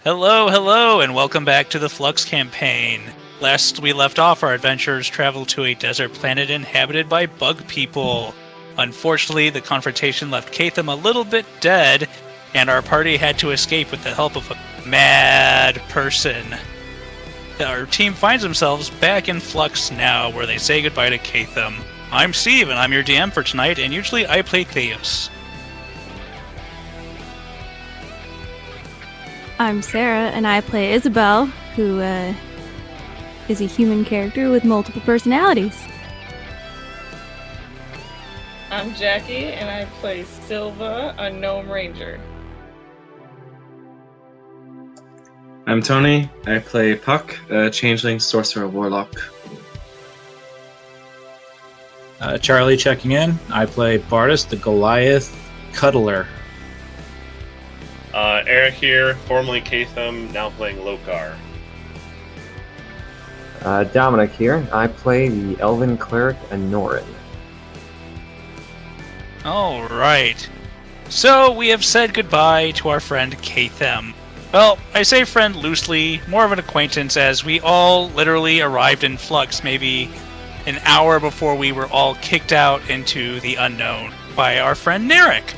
Hello, hello, and welcome back to the Flux campaign. Last we left off, our adventurers traveled to a desert planet inhabited by bug people. Unfortunately, the confrontation left Catham a little bit dead, and our party had to escape with the help of a mad person. Our team finds themselves back in Flux now, where they say goodbye to Catham. I'm Steve, and I'm your DM for tonight, and usually I play Theos. I'm Sarah, and I play Isabel, who is a human character with multiple personalities. I'm Jackie, and I play Silva, a gnome ranger. I'm Tony. I play Puck, a changeling sorcerer warlock. Charlie checking in. I play Bardus, the Goliath cuddler. Eric here, formerly Catham, now playing Lokar. Dominic here. I play the Elven Cleric Anorin. Alright. So, we have said goodbye to our friend Catham. Well, I say friend loosely, more of an acquaintance, as we all literally arrived in Flux maybe an hour before we were all kicked out into the unknown by our friend Narek.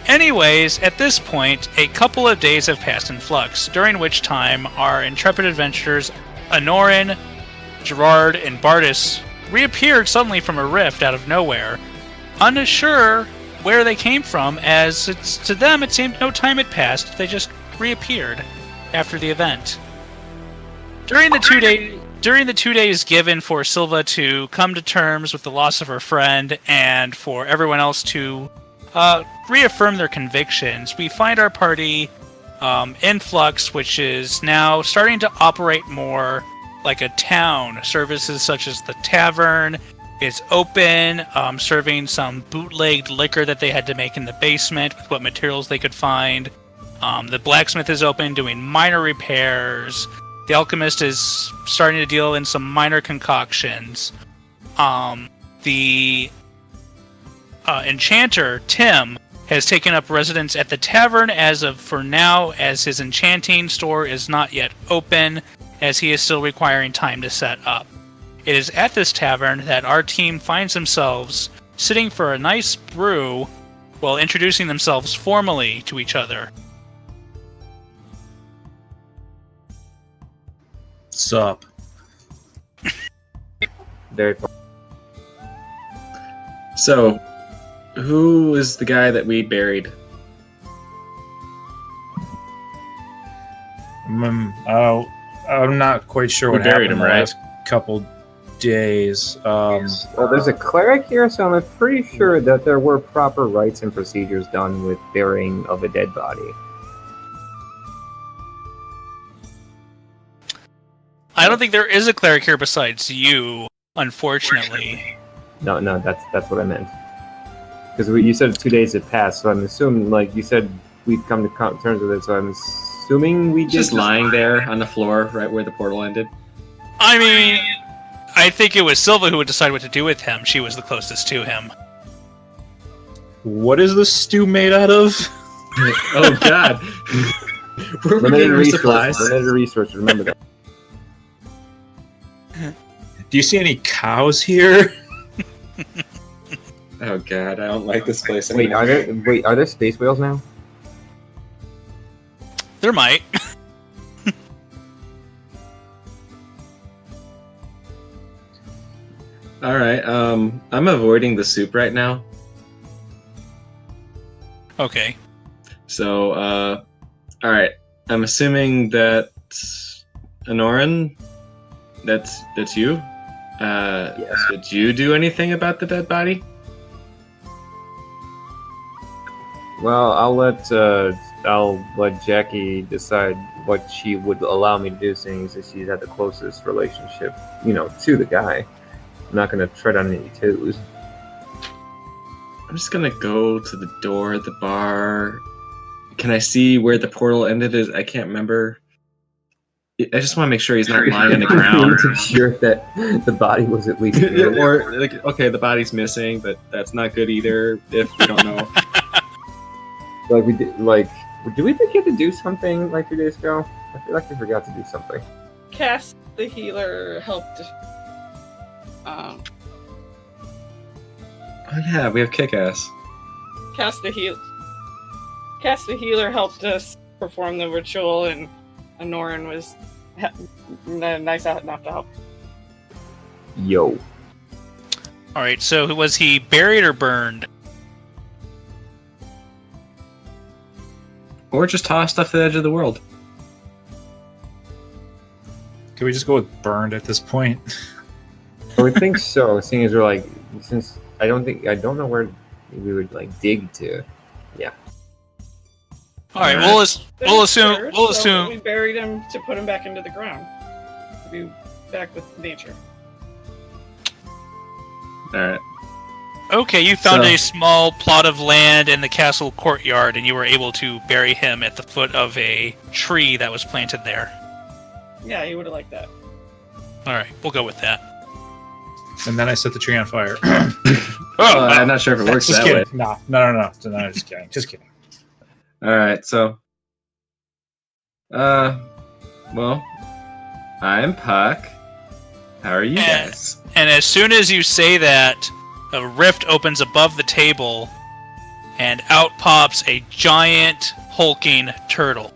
Anyways, at this point, a couple of days have passed in Flux, during which time our intrepid adventurers Anorin, Gerard, and Bardus reappeared suddenly from a rift out of nowhere, unsure where they came from, as to them it seemed no time had passed. They just reappeared after the event. During the 2 days given for Silva to come to terms with the loss of her friend and for everyone else to reaffirm their convictions, we find our party in Flux, which is now starting to operate more like a town. Services such as the tavern is open, serving some bootlegged liquor that they had to make in the basement with what materials they could find. The blacksmith is open, doing minor repairs. The alchemist is starting to deal in some minor concoctions. The enchanter, Tim, has taken up residence at the tavern for now, as his enchanting store is not yet open, as he is still requiring time to set up. It is at this tavern that our team finds themselves sitting for a nice brew while introducing themselves formally to each other. Sup? Very fun. So, who is the guy that we buried? I'm not quite sure We what buried happened him, the right? last couple days. Well, there's a cleric here, so I'm pretty sure that there were proper rites and procedures done with burying of a dead body. I don't think there is a cleric here besides you, unfortunately. No, that's what I meant. Because you said 2 days had passed, so I'm assuming, like you said, we'd come to terms with it. So I'm assuming we Just lying there on the floor, right where the portal ended. I mean, I think it was Silva who would decide what to do with him. She was the closest to him. What is this stew made out of? Oh God! Where we getting our supplies? Limited resources. Remember that. Do you see any cows here? Oh God! I don't like this place Wait, anymore. are there space whales now? There might. All right. I'm avoiding the soup right now. Okay. So, all right. I'm assuming that Anorin, that's you. Yes. Did you do anything about the dead body? Well, I'll let Jackie decide what she would allow me to do, seeing that she's had the closest relationship, to the guy. I'm not gonna tread on any toes. I'm just gonna go to the door at the bar. Can I see where the portal ended? I can't remember. I just want to make sure he's not lying on the ground. Sure that the body was at least Or, like, okay, the body's missing, but that's not good either if we don't know. like we did, like Do we forget to do something like 2 days ago? I feel like we forgot to do something. Cass the healer helped. Oh yeah, we have kick-ass. Cass the healer helped us perform the ritual, and Anoran was nice enough to help. Yo. All right. So was he buried or burned? Or just tossed off the edge of the world. Can we just go with burned at this point? I would think so, seeing as we're like, since I don't know where we would like dig to. Yeah. All right. We'll assume. So we buried him to put him back into the ground. To be back with nature. All right. Okay, you found So- a small plot of land in the castle courtyard, and you were able to bury him at the foot of a tree that was planted there. Yeah, he would have liked that. All right, we'll go with that. And then I set the tree on fire. I'm not sure if it works Just that way. kidding. No, just kidding. Just kidding. All right, so, well, I'm Puck. How are you And- guys? And as soon as you say that, a rift opens above the table, and out pops a giant hulking turtle.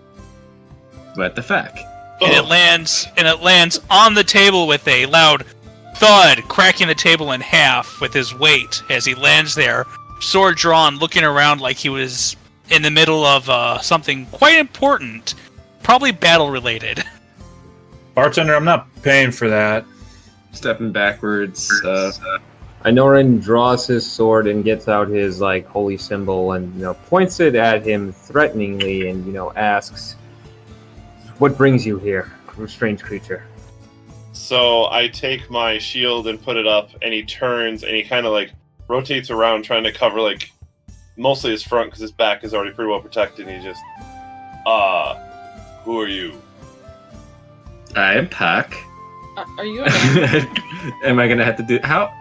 What the fuck? And it lands on the table with a loud thud, cracking the table in half with his weight as he lands there, sword drawn, looking around like he was in the middle of something quite important, probably battle related. Bartender, I'm not paying for that. Stepping backwards. Inoran draws his sword and gets out his like holy symbol and points it at him threateningly and asks, "What brings you here, strange creature?" So I take my shield and put it up, and he turns and he kind of like rotates around, trying to cover like mostly his front because his back is already pretty well protected. And he just, who are you? I am Puck. Are you? Am I gonna have to do how?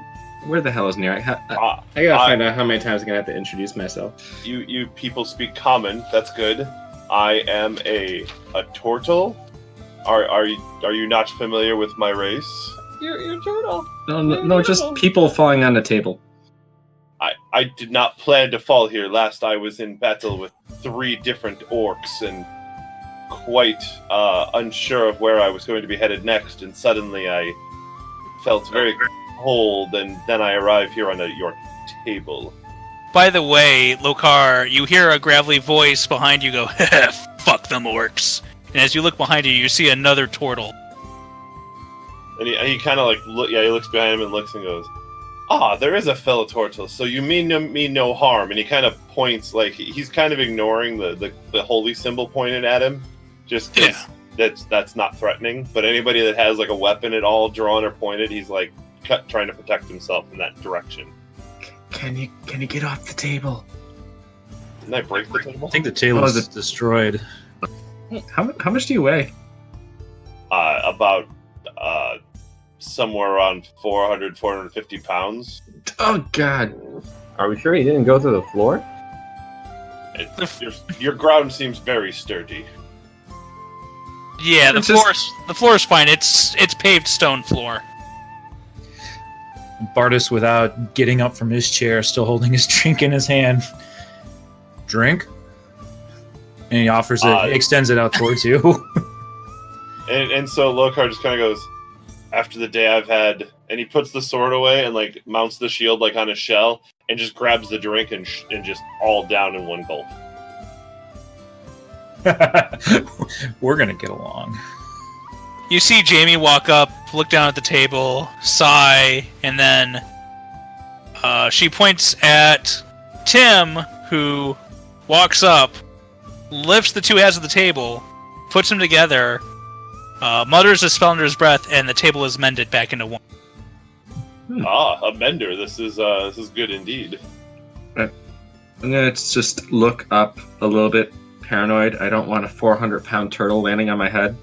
Where the hell is Nero? I gotta find out how many times I'm gonna have to introduce myself. You people speak common. That's good. I am a Tortle. Are you not familiar with my race? You're turtle. No, just people falling on the table. I did not plan to fall here. Last I was in battle with 3 different orcs and quite unsure of where I was going to be headed next, and suddenly I felt very cold, and then I arrived here on your table. By the way, Lokar, you hear a gravelly voice behind you go, "Fuck them orcs." And as you look behind you, you see another turtle. And he kind of like he looks behind him and looks and goes, there is a fellow Tortle, so you mean no harm. And he kind of points, like he's kind of ignoring the holy symbol pointed at him, just because that's not threatening. But anybody that has like a weapon at all drawn or pointed, he's like trying to protect himself in that direction. Can you get off the table? Didn't I break the table? I think the table is destroyed. How much do you weigh? About somewhere around 450 pounds. Oh God! Are we sure he didn't go through the floor? Your ground seems very sturdy. Yeah, the floor is fine. It's paved stone floor. Bartis, without getting up from his chair, still holding his drink in his hand. Drink? And he offers it, extends it out towards you. And so Lokar just kind of goes, after the day I've had, and he puts the sword away and like mounts the shield like on a shell and just grabs the drink and just all down in one gulp. We're gonna get along. You see Jamie walk up, look down at the table, sigh, and then she points at Tim, who walks up, lifts the 2 halves of the table, puts them together, mutters a spell under his breath, and the table is mended back into one. A mender. This is good indeed. I'm gonna just look up a little bit paranoid. I don't want a 400-pound turtle landing on my head.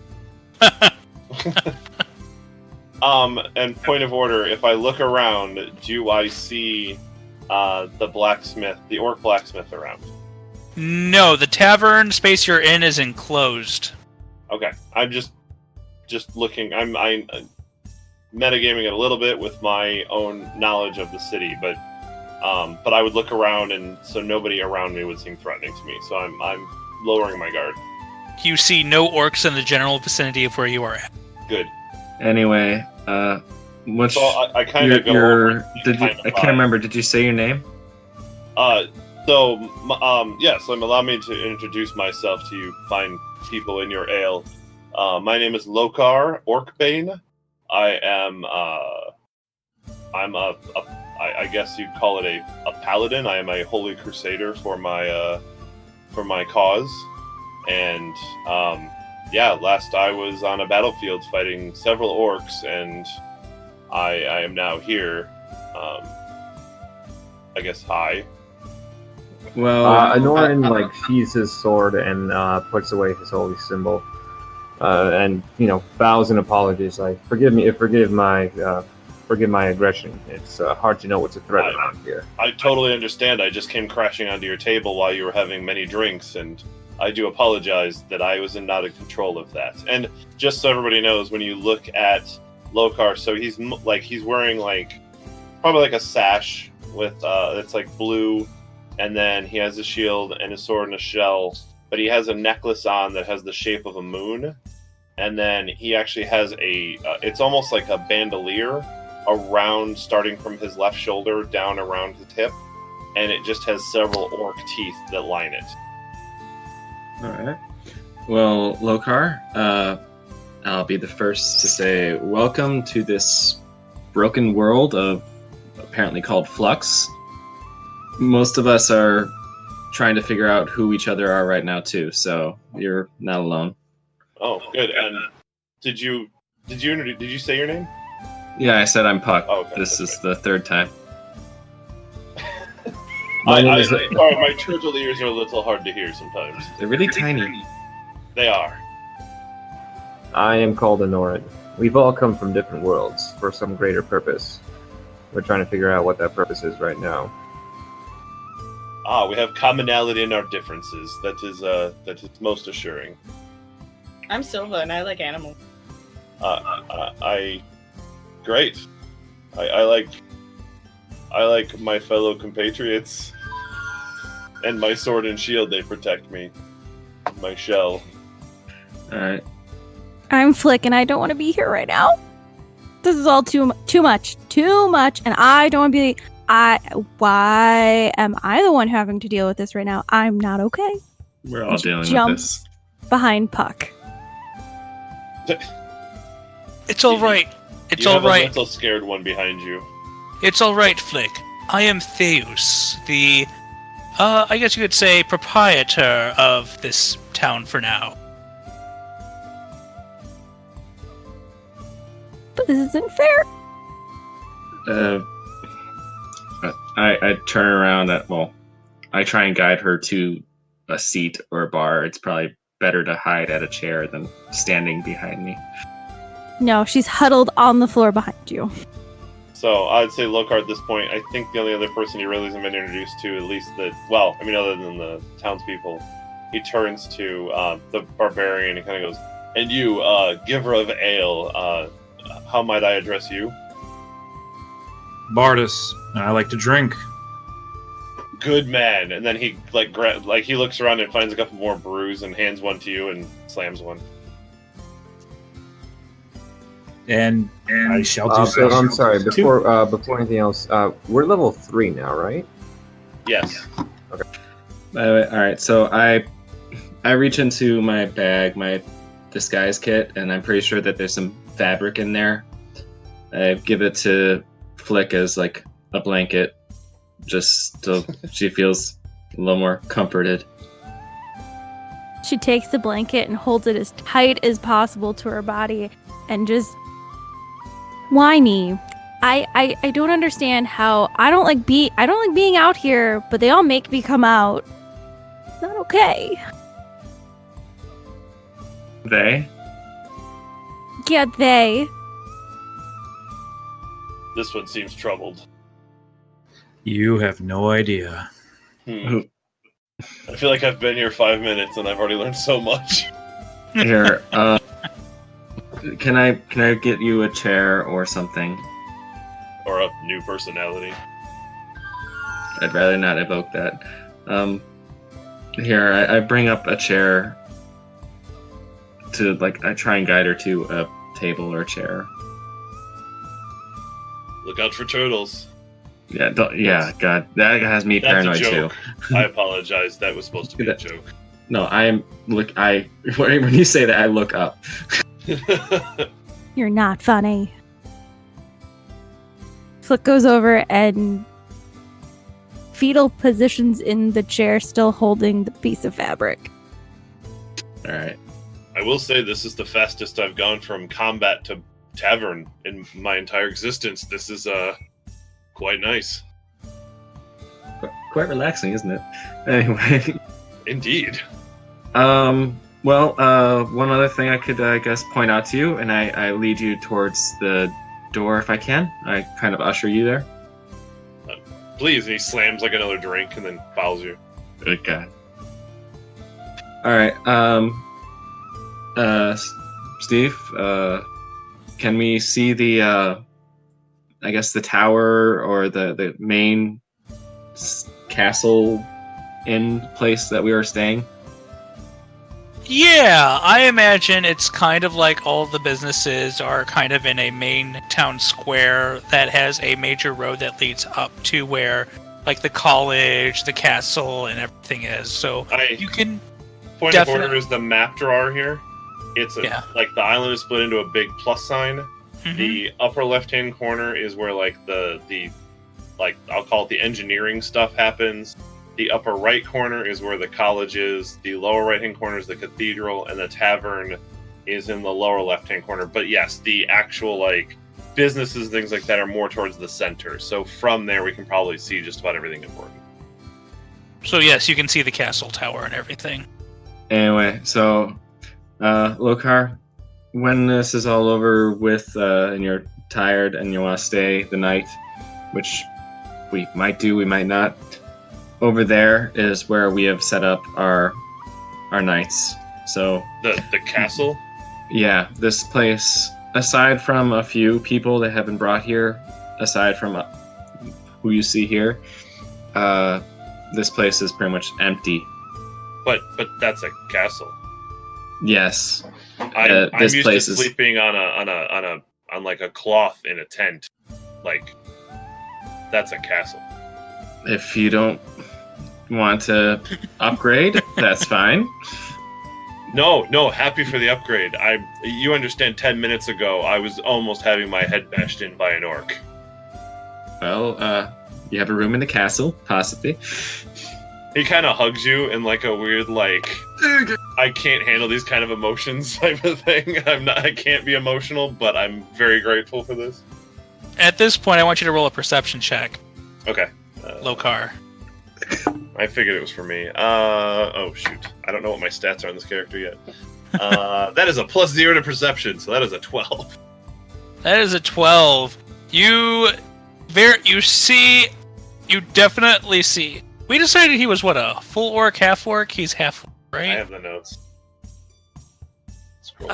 And point of order, if I look around, do I see the orc blacksmith around? No, the tavern space you're in is enclosed. Okay, I'm just looking. I'm metagaming it a little bit with my own knowledge of the city, but I would look around, and so nobody around me would seem threatening to me. So I'm lowering my guard. You see no orcs in the general vicinity of where you are at. Good. Anyway, what's So I kind of go over. I can't remember. Did you say your name? Yes, allow me to introduce myself to you fine people in your ale. My name is Lokar Orkbane. I am, I guess you'd call it a paladin. I am a holy crusader for my cause. And, last I was on a battlefield fighting several orcs, and I am now here. I guess hi. Well, Anoran sheathes his sword and puts away his holy symbol, and bows in apologies. Like, forgive my aggression. It's hard to know what's a threat around here. I totally understand. I just came crashing onto your table while you were having many drinks, and I do apologize that I was not in control of that. And just so everybody knows, when you look at Lokar, so he's wearing probably a sash with it's blue. And then he has a shield and a sword and a shell, but he has a necklace on that has the shape of a moon. And then he actually has it's almost like a bandolier around, starting from his left shoulder down around his hip. And it just has several orc teeth that line it. All right. Well, Lokar, I'll be the first to say welcome to this broken world apparently called Flux. Most of us are trying to figure out who each other are right now too, so you're not alone. Oh, good. And did you say your name? Yeah, I said I'm Puck. Oh, okay. This is the third time. Sorry, my turtle ears are a little hard to hear sometimes. They're really tiny. They are. I am called Anoran. We've all come from different worlds for some greater purpose. We're trying to figure out what that purpose is right now. We have commonality in our differences. That is most assuring. I'm Silva, and I like animals. Great. I like my fellow compatriots, and my sword and shield. They protect me. My shell. All right. I'm Flick, and I don't want to be here right now. This is all too much, and I don't want to be. Why am I the one having to deal with this right now? I'm not okay. We're all dealing with Jumps this. behind Puck. It's all right. It's you all have right. a little scared one behind you. It's all right, Flick. I am Theus, the, I guess you could say, proprietor of this town for now. But this isn't fair. I turn around I try and guide her to a seat or a bar. It's probably better to hide at a chair than standing behind me. No, she's huddled on the floor behind you. So I'd say Lokar at this point, I think the only other person you really hasn't been introduced to, at least other than the townspeople, he turns to the barbarian and kind of goes, "And you, giver of ale, how might I address you?" Bardus, I like to drink. Good man. And then he he looks around and finds a couple more brews and hands one to you and slams one. And I shall do so. I'm sorry. Before anything else, we're level 3 now, right? Yes. Okay. All right. So I reach into my bag, my disguise kit, and I'm pretty sure that there's some fabric in there. I give it to Flick as a blanket, just so she feels a little more comforted. She takes the blanket and holds it as tight as possible to her body and just whiny. I don't understand how I don't like being out here, but they all make me come out. It's not okay. They? Yeah, they. This one seems troubled. You have no idea. Hmm. I feel like I've been here 5 minutes and I've already learned so much. Here, can I get you a chair or something? Or a new personality. I'd rather not evoke that. Here, I bring up a chair to, like, I try and guide her to a table or a chair. Look out for turtles. Yeah, God, that has me That's paranoid a joke. too. I apologize. That was supposed to be a joke. No, when you say that, I look up. You're not funny. Flick goes over and fetal positions in the chair, still holding the piece of fabric. All right. I will say this is the fastest I've gone from combat to tavern in my entire existence. This is quite nice. Quite relaxing, isn't it? Anyway. Indeed. Well, one other thing I could, I guess, point out to you, and I lead you towards the door if I can. I kind of usher you there. Please, and he slams like another drink and then follows you. Good God. All right. Steve, can we see the, I guess, the tower or the main castle inn place that we were staying? Yeah, I imagine it's kind of like all the businesses are kind of in a main town square that has a major road that leads up to where, like, the college, the castle, and everything is. So you can Point of order is the map drawer here. It's like the island is split into a big plus sign. Mm-hmm. The upper left-hand corner is where like the like I'll call it the engineering stuff happens. The upper right corner is where the college is. The lower right-hand corner is the cathedral, and the tavern is in the lower left-hand corner. But yes, the actual like businesses, things like that, are more towards the center. So from there, we can probably see just about everything important. So yes, you can see the castle tower and everything. Anyway, so Lokar, when this is all over with, and you're tired and you want to stay the night, which we might do, we might not. Over there is where we have set up our nights. So the castle? Yeah, this place, aside from a few people that have been brought here, aside from who you see here, this place is pretty much empty. But that's a castle. Yes. I'm this used place to is sleeping on like a cloth in a tent. Like that's a castle. If you don't want to upgrade, that's fine. No, happy for the upgrade. You understand, 10 minutes ago, I was almost having my head bashed in by an orc. Well, you have a room in the castle, possibly. He kind of hugs you in like a weird, like, I can't handle these kind of emotions type of thing. I can't be emotional, but I'm very grateful for this. At this point, I want you to roll a perception check. Okay. Lokar. I figured it was for me. Oh shoot. I don't know what my stats are on this character yet. That is a +0 to perception, so that is a 12. That is a 12. You definitely see. We decided he was what, a full orc, half orc? He's half orc, right? I have the notes. Scroll.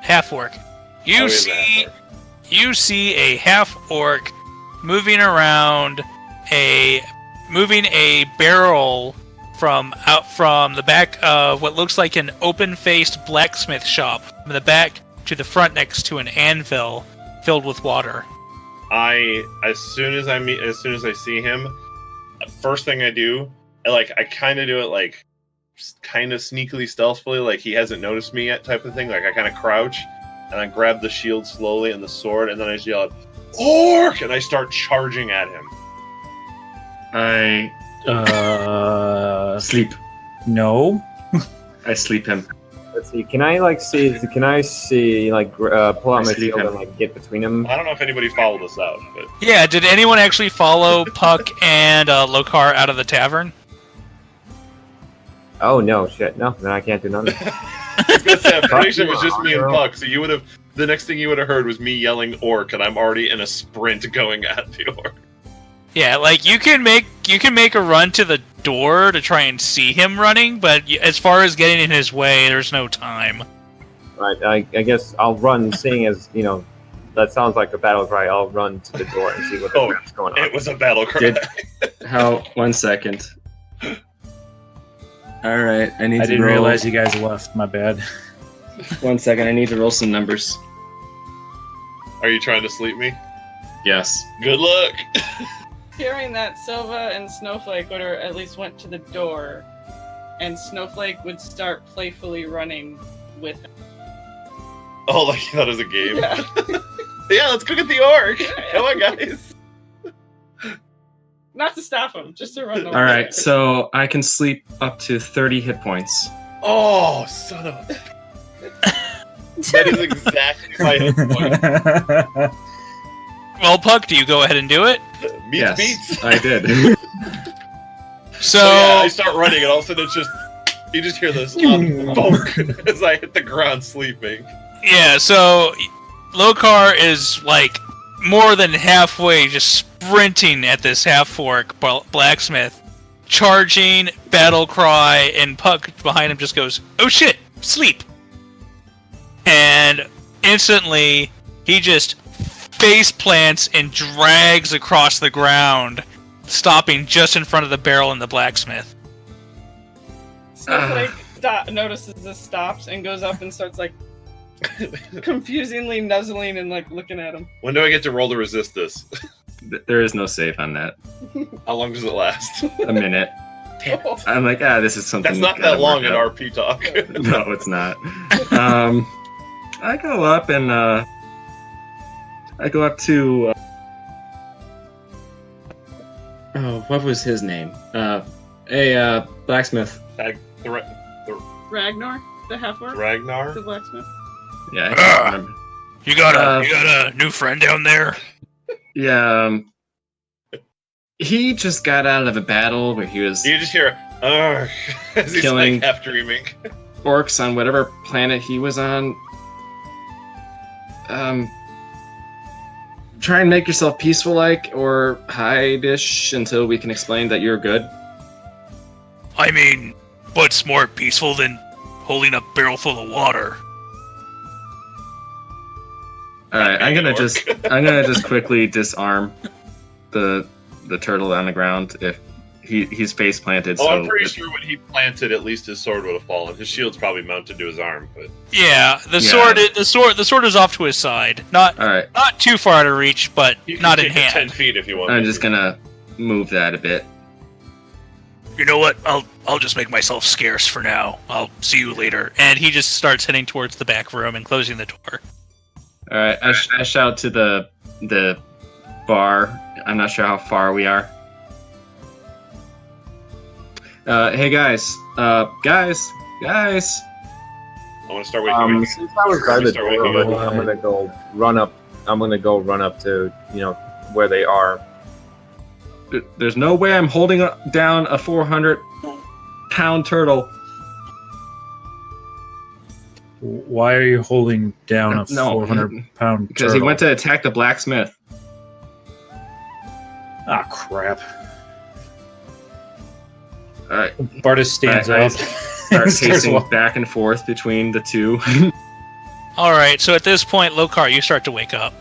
Half orc. You see a half orc moving around moving a barrel from the back of what looks like an open-faced blacksmith shop, from the back to the front next to an anvil filled with water. As soon as I see him, first thing I do, I kind of do it like kind of sneakily, stealthily, like he hasn't noticed me yet type of thing. Like I kind of crouch and I grab the shield slowly and the sword, and then I just yell, "Orc!" and I start charging at him. I sleep. No. I sleep him. Let's see. Can I pull out my shield and like get between them? I don't know if anybody followed us out, but Yeah, did anyone actually follow Puck and Lokar out of the tavern? Oh no, shit. No, then I can't do nothing. I'm pretty sure it was just me and Puck, so the next thing you would have heard was me yelling orc, and I'm already in a sprint going at the orc. Yeah, like, you can make you can make a run to the door to try and see him running, but as far as getting in his way, there's no time. Right, I guess I'll run, seeing as, that sounds like a battle cry. I'll run to the door and see what's going on. It was a battle cry. How? 1 second. All right, I didn't realize you guys left. My bad. 1 second, I need to roll some numbers. Are you trying to sleep me? Yes. Good luck. Hearing that, Silva and Snowflake would have at least went to the door, and Snowflake would start playfully running with him. Oh, like you thought it was a game? Yeah. Yeah, let's go get the orc. Come on, guys. Not to stop him, just to run over. All right, so I can sleep up to 30 hit points. Oh, son of a... That is exactly my hit point. Well, Puck, do you go ahead and do it? Yes, Beats. I did. So, Yeah, I start running, and all of a sudden it's just... You just hear this bonk as I hit the ground sleeping. yeah, so Lokar is like more than halfway just sprinting at this half-orc blacksmith, charging, battle cry, and Puck behind him just goes, "Oh shit, sleep!" And instantly, he just face plants and drags across the ground, stopping just in front of the barrel and the blacksmith. Snowflake notices this, stops, and goes up and starts like confusingly nuzzling and like looking at him. When do I get to roll to resist this? There is no save on that. How long does it last? A minute. I'm like, this is something. That's not gotta that long work in out. RP talk. No, it's not. I go up and I go up to. What was his name? Blacksmith. Ragnar, the half-orc, Ragnar? the blacksmith. Yeah, I can't remember. You got a new friend down there? Yeah. He just got out of a battle where he was You just hear, as he's Killing- like half dreaming. orcs on whatever planet he was on. Try and make yourself peaceful-like, or hide-ish until we can explain that you're good. I mean, what's more peaceful than holding a barrel full of water? All right, I'm being gonna an just quickly disarm the turtle on the ground if he's face planted. Oh, so I'm pretty sure when he planted, at least his sword would have fallen. His shield's probably mounted to his arm, but Yeah, the Yeah. sword is off to his side. Not All right, too far out of reach, but you can not in take it hand. 10 feet if you want. I'm me just to. gonna move that a bit. You know what? I'll just make myself scarce for now. I'll see you later. And he just starts heading towards the back room and closing the door. All right, I shout to the bar. I'm not sure how far we are. Hey guys, guys. I want to start waking up. Since I was by the Start door waking already, up. I'm gonna go run up. I'm gonna go run up to where they are. There's no way I'm holding down a 400-pound turtle. Why are you holding down a No, 400-pound Because he went to attack the blacksmith. Ah, crap. All right, Bartis stands I up. start and starts pacing walking. back and forth between the two. All right, so at this point, Lokar, you start to wake up.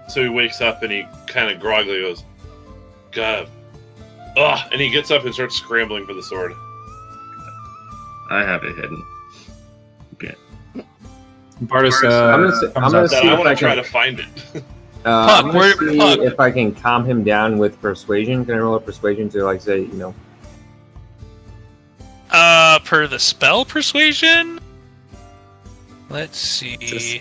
So he wakes up and he kind of groggily goes, God. Ugh! And he gets up and starts scrambling for the sword. I have it hidden. Bartis, I'm comes gonna up. That see I if want I to try can- to find it. Puck, I'm gonna where- see Puck. if I can calm him down with persuasion. Can I roll a persuasion to like say, Per the spell persuasion? Let's see.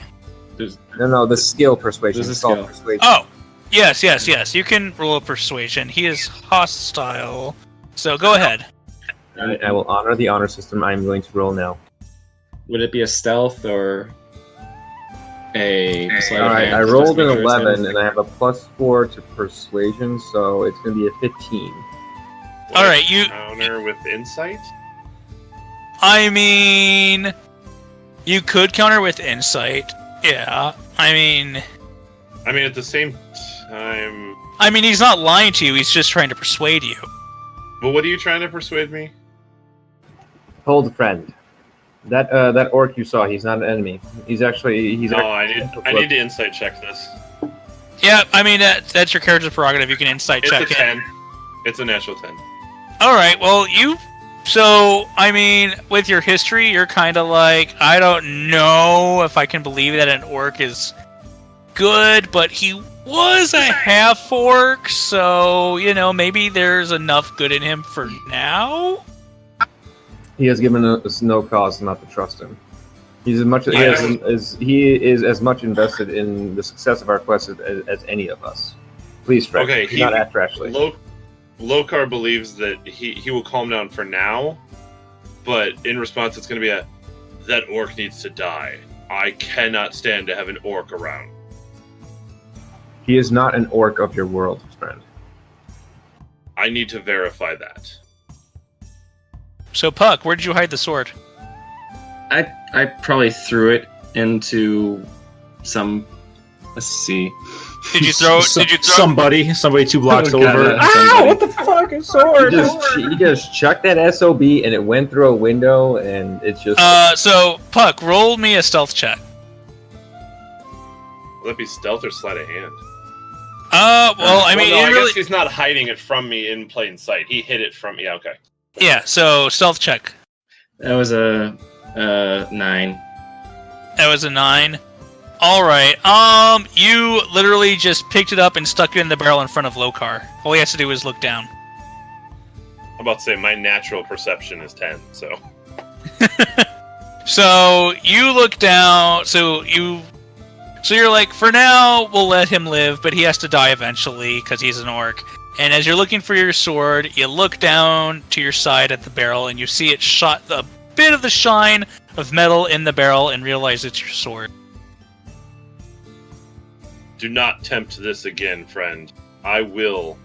no, the skill persuasion. There's a It's called skill. persuasion. Oh, yes. You can roll a persuasion. He is hostile. So go ahead. I will honor the honor system. I'm going to roll now. Would it be a stealth or a sleight All of right, hand? I Just rolled make an sure it's 11, hidden? and I have a +4 to persuasion, so it's going to be a 15. All right, you. Counter with insight? I mean, you could counter with insight. Yeah. I mean, I mean, at the same time... I mean, he's not lying to you. He's just trying to persuade you. But what are you trying to persuade me? Hold, friend. That orc you saw, he's not an enemy. He's actually I need to insight check this. Yeah, I mean, that's your character's prerogative. You can insight It's check a it. 10. It's a natural 10. All right, well, So, I mean, with your history, you're kind of like, I don't know if I can believe that an orc is good, but he was a half-orc, so, maybe there's enough good in him for now? He has given us no cause not to trust him. He's he is as much invested in the success of our quest as any of us. Please, Fred, Okay, do not act rashly. Lokar believes that he will calm down for now, but in response, it's going to be that orc needs to die. I cannot stand to have an orc around. He is not an orc of your world, friend. I need to verify that. So, Puck, where did you hide the sword? I probably threw it into some. Let's see. Did you throw? Somebody 2 blocks Oh, God, over? somebody. What the fuck? A sword! He just chucked that SOB and it went through a window and it's just. So Puck, roll me a stealth check. Will that be stealth or sleight of hand? Well, I mean, I really... guess he's not hiding it from me in plain sight. He hid it from me. Yeah, okay. Yeah. So stealth check. That was a 9. That was a 9. All right. You literally just picked it up and stuck it in the barrel in front of Lokar. All he has to do is look down. I'm about to say my natural perception is 10, so. So you look down. So you're like, for now, we'll let him live, but he has to die eventually because he's an orc. And as you're looking for your sword, you look down to your side at the barrel, and you see it shot a bit of the shine of metal in the barrel, and realize it's your sword. Do not tempt this again, friend. I'll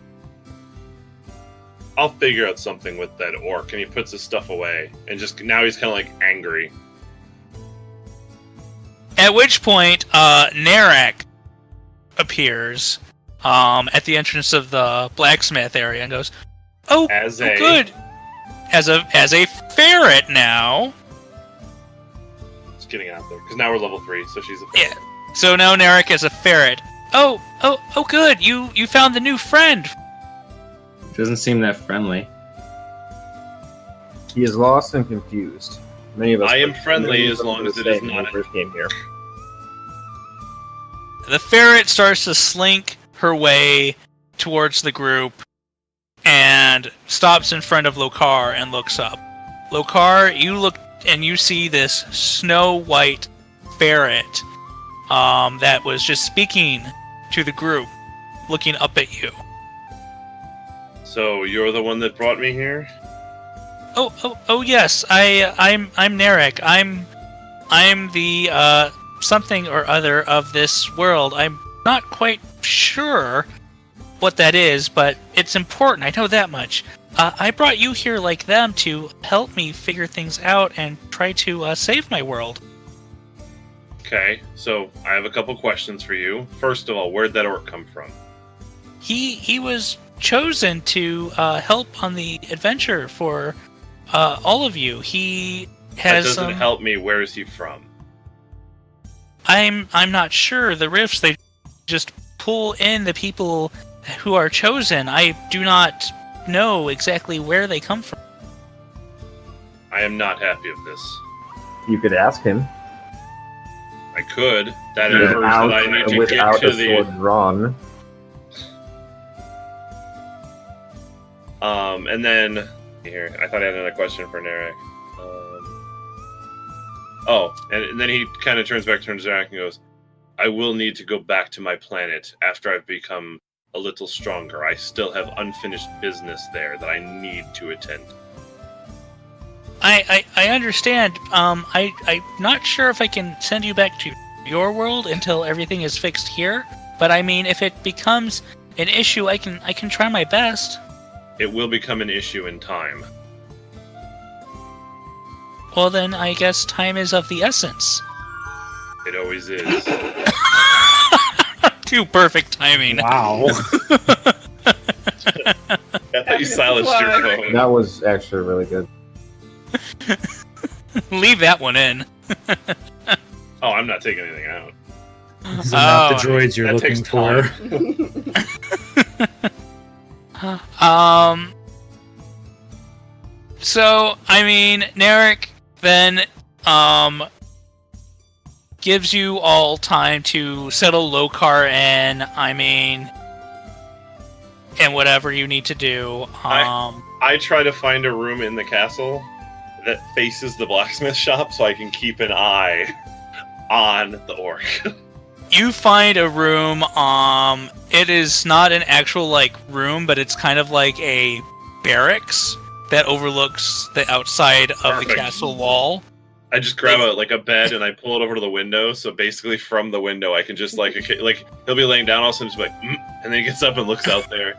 figure out something with that orc. And he puts his stuff away. And now he's kind of like angry. At which point, Narek appears at the entrance of the blacksmith area and goes, "Oh, good. As a ferret now." Just getting out there because now we're level 3, so she's a ferret. Yeah. So now Narek is a ferret. Oh, good. You found the new friend. Doesn't seem that friendly. He is lost and confused. Many of us. I am friendly as long as it is not. When we first came here. The ferret starts to slink her way towards the group and stops in front of Lokar and looks up. Lokar, you look and you see this snow white ferret that was just speaking to the group, looking up at you. So you're the one that brought me here? Oh yes, I'm Narek. I'm the something or other of this world. I'm not quite sure what that is, but it's important. I know that much. I brought you here like them to help me figure things out and try to save my world. Okay, so I have a couple questions for you. First of all, where'd that orc come from? He was chosen to help on the adventure for all of you. He has. That doesn't help me. Where is he from? I'm not sure. The rifts, they just pull in the people who are chosen. I do not know exactly where they come from. I am not happy of this. You could ask him. I could. That infers that I need to without get to a sword drawn. And then here, I thought I had another question for Narek. And then he kind of turns back to Narek and goes, "I will need to go back to my planet after I've become a little stronger. I still have unfinished business there that I need to attend." I understand. I'm not sure if I can send you back to your world until everything is fixed here. But I mean, if it becomes an issue, I can try my best. It will become an issue in time. Well, then I guess time is of the essence. It always is. Too perfect timing. Wow. I thought you silenced your phone. That was actually really good. Leave that one in. Oh, I'm not taking anything out. These are not the droids you're That looking takes for. time. So, I mean, Narek then gives you all time to settle Lokar in, and whatever you need to do. I try to find a room in the castle that faces the blacksmith shop so I can keep an eye on the orc. You find a room, it is not an actual, like, room, but it's kind of like a barracks that overlooks the outside of Perfect. the castle wall. I just grab a bed and I pull it over to the window, so basically from the window I can just like he'll be laying down, all of a sudden just be like, and then he gets up and looks out there.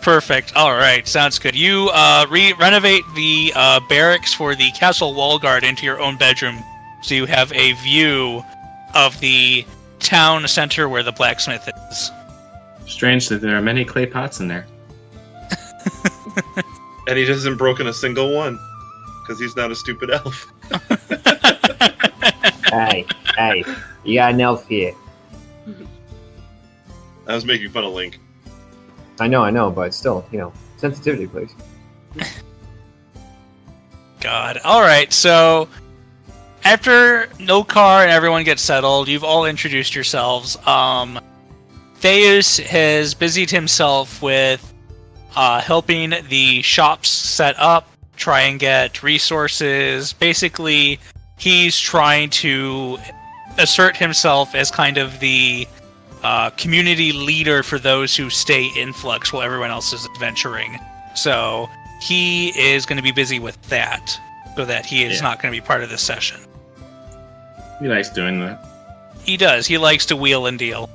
Perfect. All right, sounds good. You renovate the barracks for the castle wall guard into your own bedroom, so you have a view of the town center where the blacksmith is. Strange that there are many clay pots in there. And he hasn't broken a single one because he's not a stupid elf. Hey, you got an elf here. I was making fun of Link. I know, but still, sensitivity, please. God. All right, so after Nokar and everyone gets settled, you've all introduced yourselves. Theus has busied himself with helping the shops set up, try and get resources. Basically, he's trying to assert himself as kind of the community leader for those who stay in Flux while everyone else is adventuring. So he is going to be busy with that, so that he is not going to be part of this session. He likes doing that. He does. He likes to wheel and deal.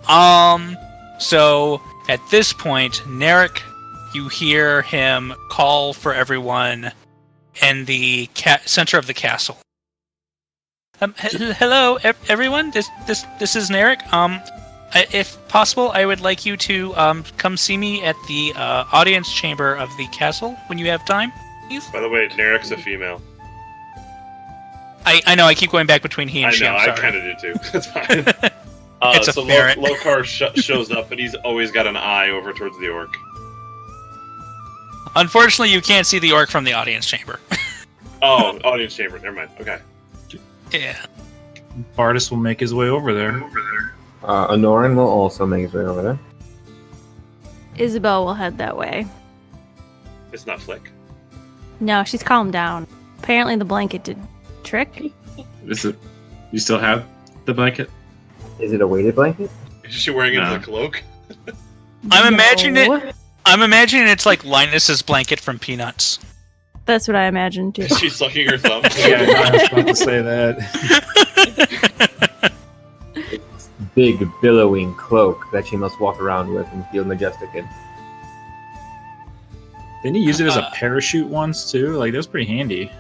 So at this point, Narek, you hear him call for everyone in the center of the castle. Hello, everyone. This is Narek. If possible, I would like you to come see me at the audience chamber of the castle when you have time, please. By the way, Narek's a female. I know. I keep going back between he and she. I I'm know. I sorry. kind of do too. That's fine. It's a so ferret. Lokar shows up, and he's always got an eye over towards the orc. Unfortunately, you can't see the orc from the audience chamber. Oh, audience chamber. Never mind. Okay. Yeah. Bardus will make his way over there. Honoran will also make his way over there. Isabel will head that way. It's not Flick. No, she's calmed down. Apparently the blanket did trick. Is it? You still have the blanket? Is it a weighted blanket? Is she wearing it as No. a cloak? I'm imagining No. it. I'm imagining it's like Linus's blanket from Peanuts. That's what I imagined too. Is she sucking her thumb? Yeah, I was about to say that. It's big, billowing cloak that she must walk around with and feel majestic in. Didn't he use it as a parachute once too? Like that was pretty handy.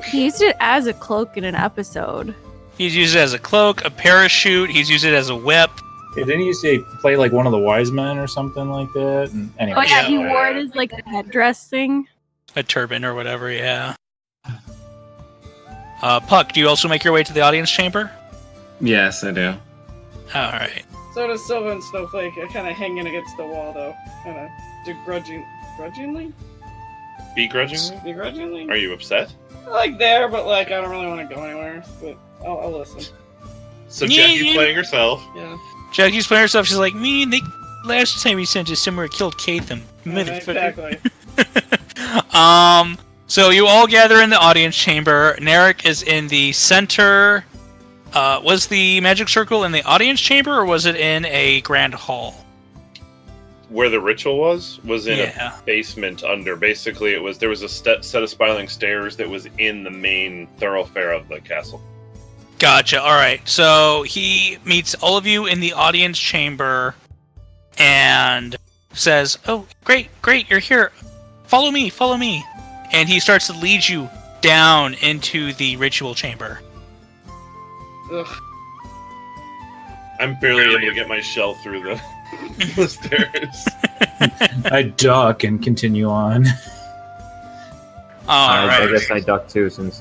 He used it as a cloak in an episode. He's used it as a cloak, a parachute. He's used it as a whip. Yeah, didn't he used to play like one of the wise men or something like that? And anyway, Oh yeah, he Yeah. wore it as like a headdress thing. A turban or whatever, yeah. Puck, do you also make your way to the audience chamber? Yes, I do. Alright. So does Silva and Snowflake. Kind of hanging against the wall, though. Kind of begrudgingly? Begrudgingly? Are you upset? Like there, but like I don't really want to go anywhere. But I'll listen. So Yeah, Jackie's yeah. playing herself. Yeah. Jackie's playing herself. She's like, last time we sent us somewhere killed Katham. Exactly. So you all gather in the audience chamber. Narek is in the center. Was the magic circle in the audience chamber, or was it in a grand hall? Where the ritual was in Yeah. a basement under. Basically, there was a set of spiraling stairs that was in the main thoroughfare of the castle. Gotcha. All right. So he meets all of you in the audience chamber and says, "Oh, great, you're here. Follow me. And he starts to lead you down into the ritual chamber. Ugh. I'm barely able to get my shell through the the stairs. I duck and continue on. All right. I guess I duck too since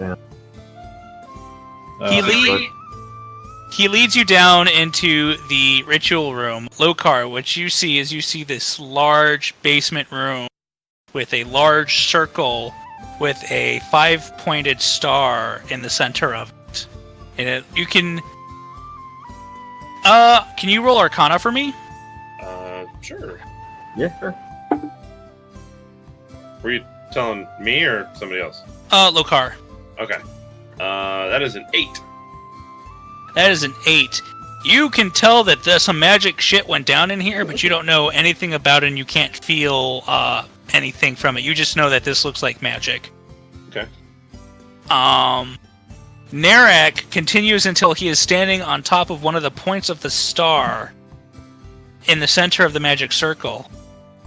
He leads you down into the ritual room. Lokar, what you see is this large basement room with a large circle with a 5-pointed star in the center of it. And you can you roll Arcana for me? Sure. yeah, sure. Were you telling me or somebody else? Lokar. Okay. That is an 8. That is an 8. You can tell that some magic shit went down in here, but you don't know anything about it and you can't feel anything from it. You just know that this looks like magic. Okay. Narak continues until he is standing on top of one of the points of the star in the center of the magic circle.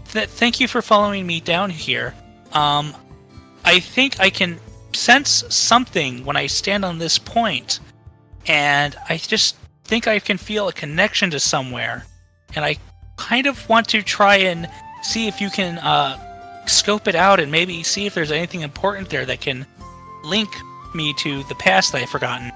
Thank you for following me down here. I think I can sense something when I stand on this point, and I just think I can feel a connection to somewhere, and I kind of want to try and see if you can scope it out and maybe see if there's anything important there that can link me to the past that I've forgotten.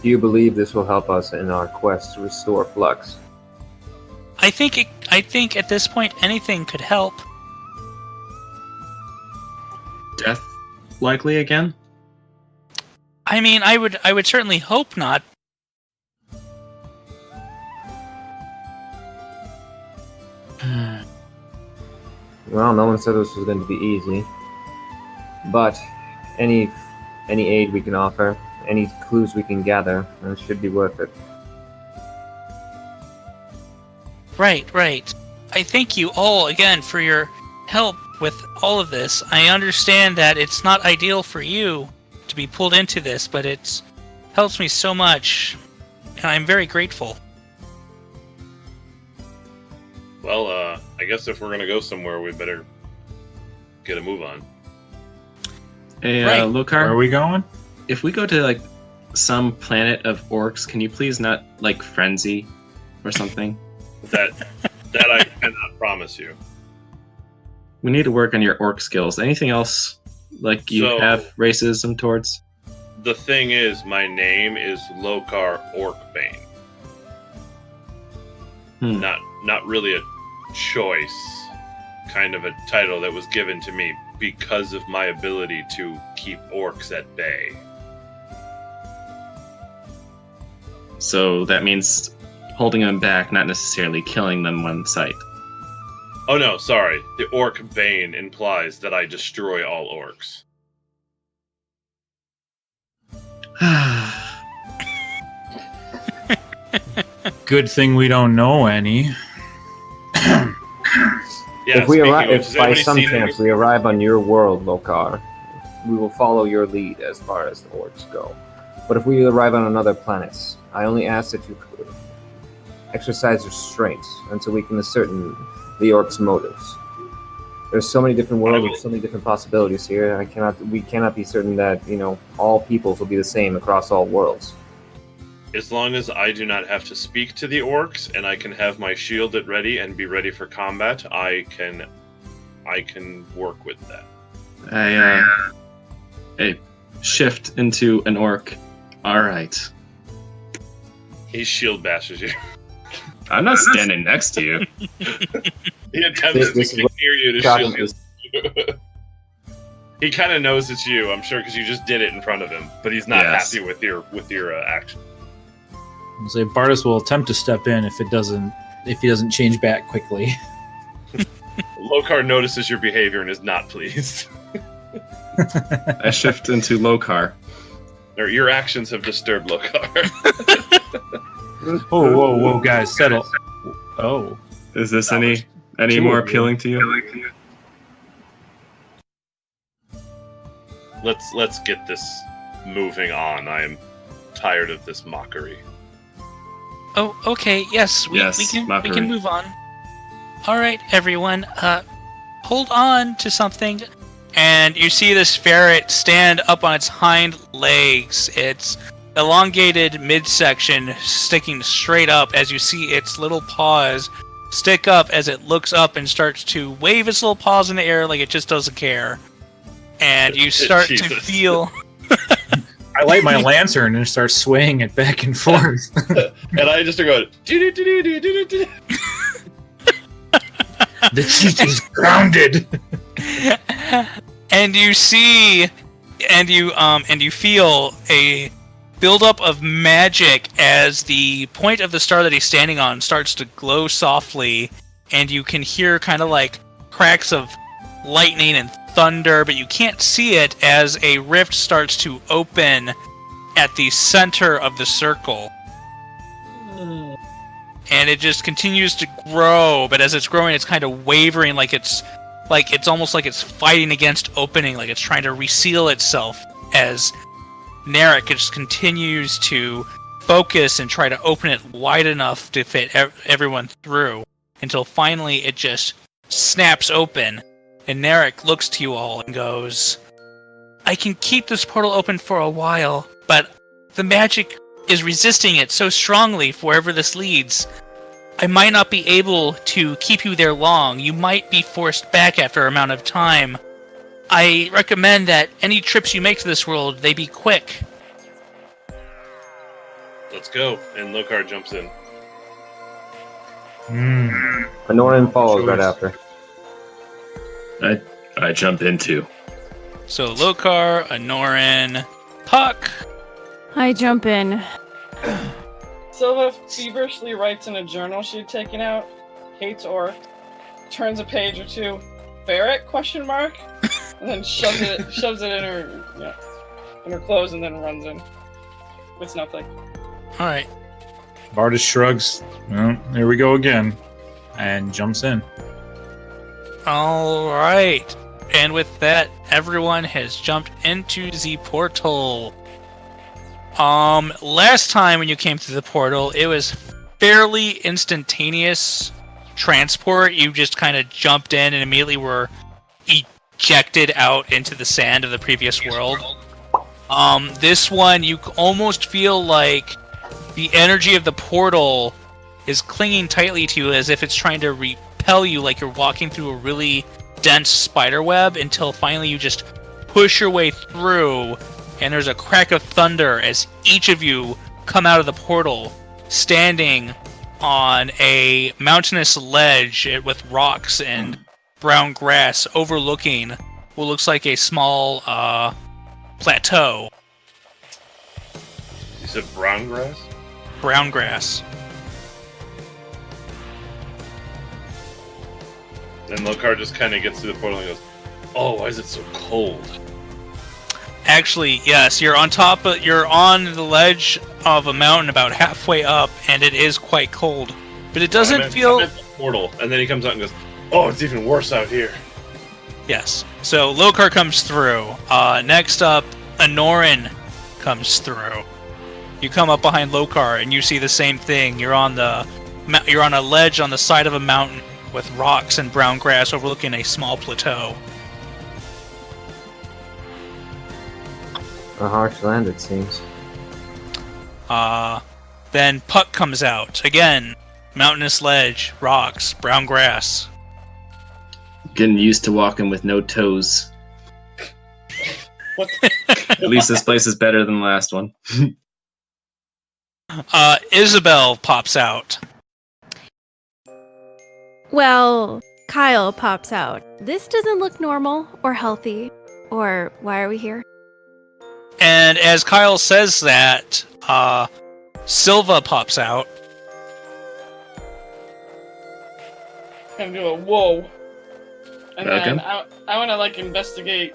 Do you believe this will help us in our quest to restore Flux? I think at this point anything could help. Death likely again? I mean, I would certainly hope not. Well, no one said this was going to be easy. But any aid we can offer, any clues we can gather, it should be worth it. Right. I thank you all again for your help with all of this. I understand that it's not ideal for you to be pulled into this, but it helps me so much, and I'm very grateful. Well, I guess if we're gonna go somewhere, we better get a move on. Hey, Right. Lokar, Where are we going? if we go to like some planet of orcs, can you please not like frenzy or something? That I cannot promise you. We need to work on your orc skills. Anything else like you So- have racism towards? The thing is, my name is Lokar Orcbane. Not really a choice, kind of a title that was given to me because of my ability to keep orcs at bay. So that means holding them back, not necessarily killing them on sight. Oh no, sorry. The Orcbane implies that I destroy all orcs. Good thing we don't know any. Yeah, If we speaking arrive, of which, if has by anybody some seen chance any- we arrive on your world, Lokar, we will follow your lead as far as the orcs go. But if we arrive on another planet, I only ask that you exercise restraint until we can ascertain the orcs' motives. There's so many different worlds and so many different possibilities here. We cannot be certain that all peoples will be the same across all worlds. As long as I do not have to speak to the orcs and I can have my shield at ready and be ready for combat, I can work with that. I shift into an orc. All right. He shield bashes you. I'm not standing next to you. He attempts This to is get what near you to Goblin shield you. He kind of knows it's you, I'm sure, because you just did it in front of him. But he's not Yes. happy with your action. I'll say Bardus will attempt to step in if he doesn't change back quickly. Lokar notices your behavior and is not pleased. I shift into Lokar. Or your actions have disturbed Lokar. Oh, whoa, guys, settle. Oh, Is this any Two more of you. appealing to you? Let's get this moving on. I am tired of this mockery. Oh, okay. Yes, we can mockery. move on. All right, everyone. Hold on to something, and you see this ferret stand up on its hind legs. Its elongated midsection sticking straight up as you see its little paws stick up as it looks up and starts to wave its little paws in the air like it just doesn't care. And you start to Jesus. feel... I light my lantern and start swaying it back and forth. And I just go, do-do-do-do-do-do-do. The cheat is grounded. And you see, and you feel a buildup of magic as the point of the star that he's standing on starts to glow softly, and you can hear kind of like cracks of lightning and thunder, but you can't see it as a rift starts to open at the center of the circle. And it just continues to grow, but as it's growing, it's kind of wavering, like it's almost like it's fighting against opening, like it's trying to reseal itself, as Narek just continues to focus and try to open it wide enough to fit everyone through, until finally it just snaps open, and Narek looks to you all and goes, I can keep this portal open for a while, but the magic is resisting it so strongly for wherever this leads. I might not be able to keep you there long. You might be forced back after an amount of time. I recommend that any trips you make to this world, they be quick. Let's go. And Lokar jumps in. Honorin follows right Choice. after. I jump in too. So Lokar, Anorin, Puck. I jump in. Silva feverishly writes in a journal she'd taken out, hates orc, turns a page or two, ferret, question mark, and then shoves it in her clothes and then runs in with Snowflake. Alright. Bardus shrugs. Well, there we go again. And jumps in. Alright. And with that, everyone has jumped into the portal. Last time when you came through the portal, it was fairly instantaneous transport. You just kind of jumped in and immediately were ejected out into the sand of the previous world. This one, you almost feel like the energy of the portal is clinging tightly to you as if it's trying to repel you, like you're walking through a really dense spider web, until finally you just push your way through, and there's a crack of thunder as each of you come out of the portal, standing on a mountainous ledge with rocks and brown grass overlooking what looks like a small plateau. You said brown grass? Brown grass. Then Lokar just kind of gets to the portal and goes, oh, why is it so cold? Actually, yes, you're on the ledge of a mountain about halfway up, and it is quite cold. But it doesn't feel... I'm at the portal, and then he comes out and goes, oh, it's even worse out here. Yes. So Lokar comes through. Next up, Anorin comes through. You come up behind Lokar, and you see the same thing. You're on a ledge on the side of a mountain with rocks and brown grass overlooking a small plateau. A harsh land, it seems. Then Puck comes out. Again, mountainous ledge, rocks, brown grass. Getting used to walking with no toes. What? At least this place is better than the last one. Isabel pops out. Well, Kyle pops out. This doesn't look normal or healthy. Or why are we here? And as Kyle says that, Silva pops out. Gonna do a whoa. And Okay. then I want to investigate.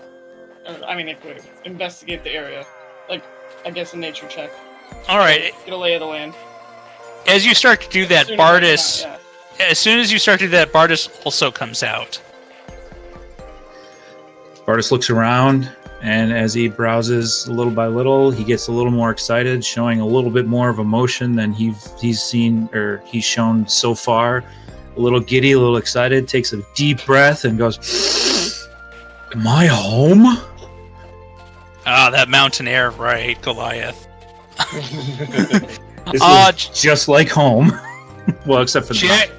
Investigate the area. I guess a nature check. All right. Get a lay of the land. As you start to do that, Soon as I Bardus. can, As soon as you start to do that, Bardus also comes out. Bardus looks around, and as he browses little by little, he gets a little more excited, showing a little bit more of emotion than he's seen or he's shown so far. A little giddy, a little excited, takes a deep breath and goes, "Am I home?" Ah, that mountain air, right, Goliath. This is just like home. Well, except for the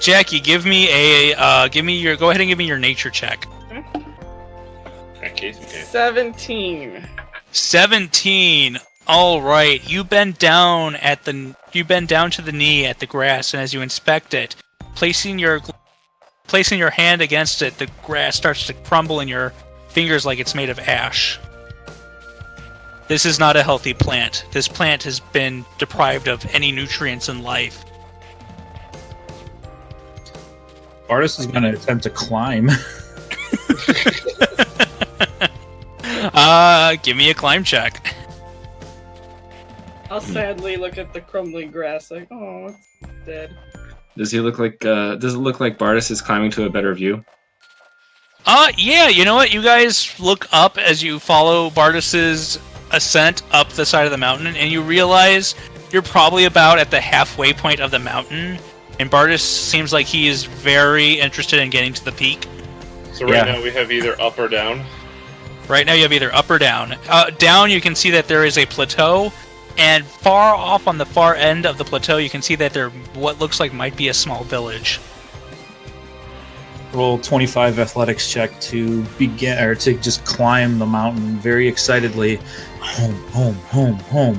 Jackie, go ahead and give me your nature check. Okay. 17. 17. All right, you bend down to the knee at the grass, and as you inspect it, placing your hand against it, the grass starts to crumble in your fingers like it's made of ash. This is not a healthy plant. This plant has been deprived of any nutrients in life. Bardus is going to attempt to climb. Give me a climb check. I'll sadly look at the crumbling grass like, oh, it's dead. Does it look like Bardus is climbing to a better view? Yeah, you know what? You guys look up as you follow Bardus's ascent up the side of the mountain, and you realize you're probably about at the halfway point of the mountain, and Bardus seems like he is very interested in getting to the peak. So right now we have either up or down? Right now you have either up or down. Down you can see that there is a plateau, and far off on the far end of the plateau you can see that there what looks like might be a small village. Roll 25 athletics check to begin, or to just climb the mountain very excitedly. Home.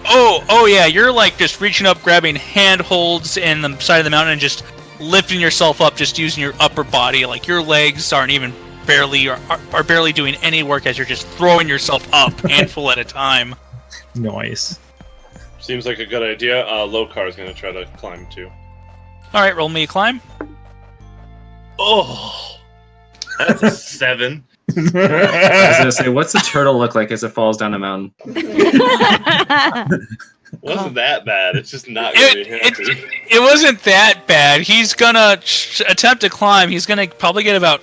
Oh yeah, you're like just reaching up, grabbing handholds in the side of the mountain and just lifting yourself up, just using your upper body. Like your legs aren't even are barely doing any work as you're just throwing yourself up, handful at a time. Nice. Seems like a good idea. Lokar is going to try to climb too. Alright, roll me a climb. Oh! That's a 7. I was gonna say, what's the turtle look like as it falls down the mountain? Wasn't that bad. It's just not going to be happy. It wasn't that bad. He's gonna attempt to climb. He's gonna probably get about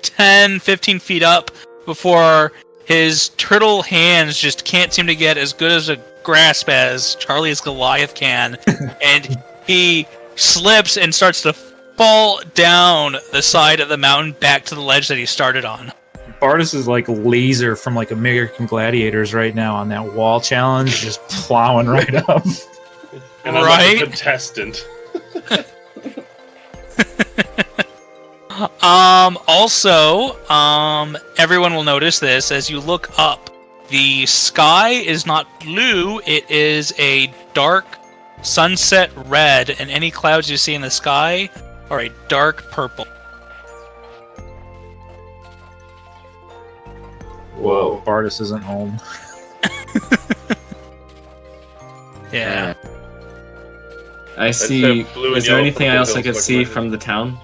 10, 15 feet up before his turtle hands just can't seem to get as good as a grasp as Charlie's Goliath can. And he slips and starts to fall down the side of the mountain back to the ledge that he started on. Bardus is like laser from like American Gladiators right now on that wall challenge, just plowing right up. And I'm like a contestant. Everyone will notice this as you look up. The sky is not blue, it is a dark sunset red, and any clouds you see in the sky are a dark purple. Whoa, Bardus isn't home. Yeah. I see. Is there anything else I could see from the town?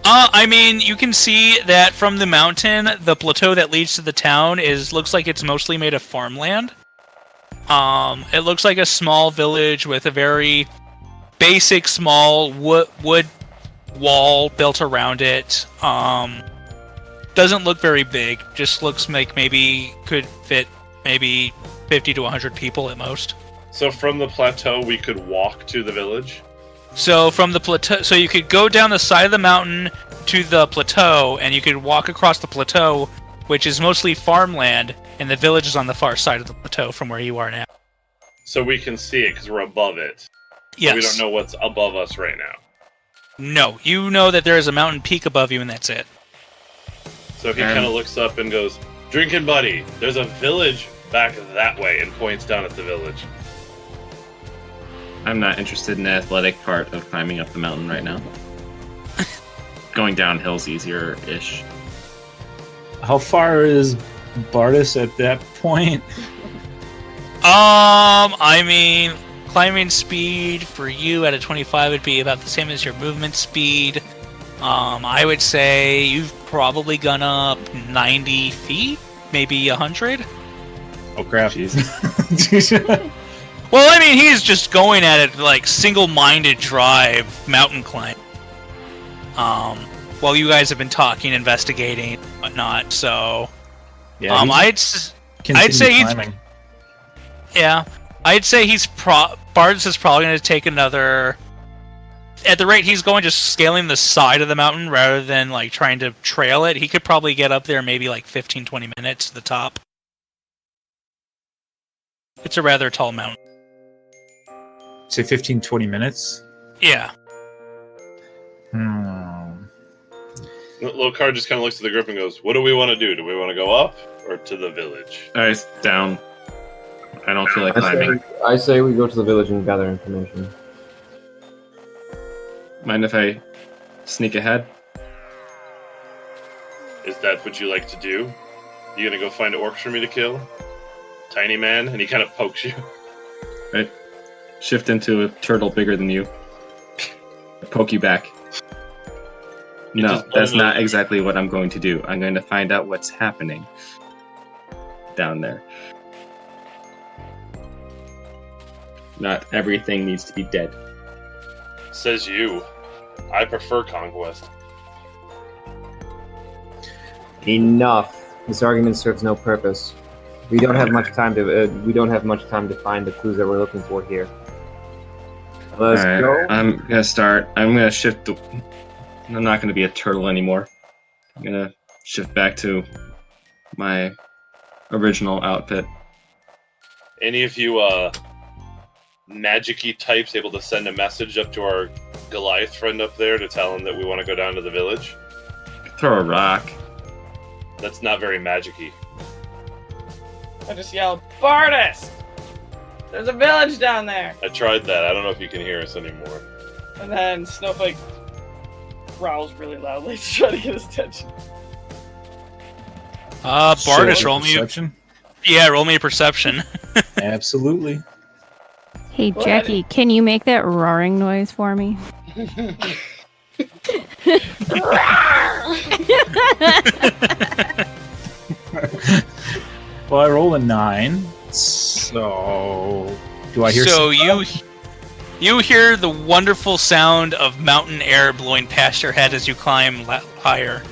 I mean, you can see that from the mountain, the plateau that leads to the town looks like it's mostly made of farmland. It looks like a small village with a very basic small wood wall built around it. Doesn't look very big. Just looks like maybe could fit maybe 50 to 100 people at most. So from the plateau, we could walk to the village? So from the plateau, so you could go down the side of the mountain to the plateau, and you could walk across the plateau, which is mostly farmland, and the village is on the far side of the plateau from where you are now. So we can see it because we're above it. Yes. We don't know what's above us right now. No, you know that there is a mountain peak above you, and that's it. So he kind of looks up and goes, "Drinking buddy, there's a village back that way," and points down at the village. I'm not interested in the athletic part of climbing up the mountain right now. Going downhill's easier-ish. How far is Bardus at that point? I mean, climbing speed for you at a 25 would be about the same as your movement speed. I would say you've probably gone up 90 feet, maybe 100. Oh crap. Jeez. Well, I mean, he's just going at it like single-minded drive, mountain climb. While you guys have been talking, investigating, whatnot. So, Yeah. I'd say climbing. I'd say Bardus is probably going to take another. At the rate he's going, just scaling the side of the mountain rather than like trying to trail it, he could probably get up there maybe like 15-20 minutes to the top. It's a rather tall mountain. Say 15, 20 minutes. Yeah. Little card just kind of looks at the group and goes, "What do we want to do? Do we want to go up or to the village?" Alright, down. I don't feel like climbing. I say we go to the village and gather information. Mind if I sneak ahead? Is that what you like to do? You gonna go find orcs for me to kill? Tiny man? And he kind of pokes you. Right. Shift into a turtle bigger than you. Poke you back. You No, just that's wanna- not exactly what I'm going to do. I'm going to find out what's happening down there. Not everything needs to be dead. Says you. I prefer conquest. Enough. This argument serves no purpose. We don't have much time to. We don't have much time to find the clues that we're looking for here. Let's Alright, go. I'm gonna start. I'm gonna shift. I'm not gonna be a turtle anymore. I'm gonna shift back to my original outfit. Any of you magic-y types able to send a message up to our Goliath friend up there to tell him that we want to go down to the village? Throw a rock. That's not very magic-y. I just yelled, Bardus! There's a village down there! I tried that. I don't know if you can hear us anymore. And then Snowflake growls really loudly to try to get his attention. Bardus, roll me. Perception? Yeah, roll me a perception. Absolutely. Hey, Go ahead. Jackie, can you make that roaring noise for me? Well, I roll a 9, so do I hear? So you hear the wonderful sound of mountain air blowing past your head as you climb higher.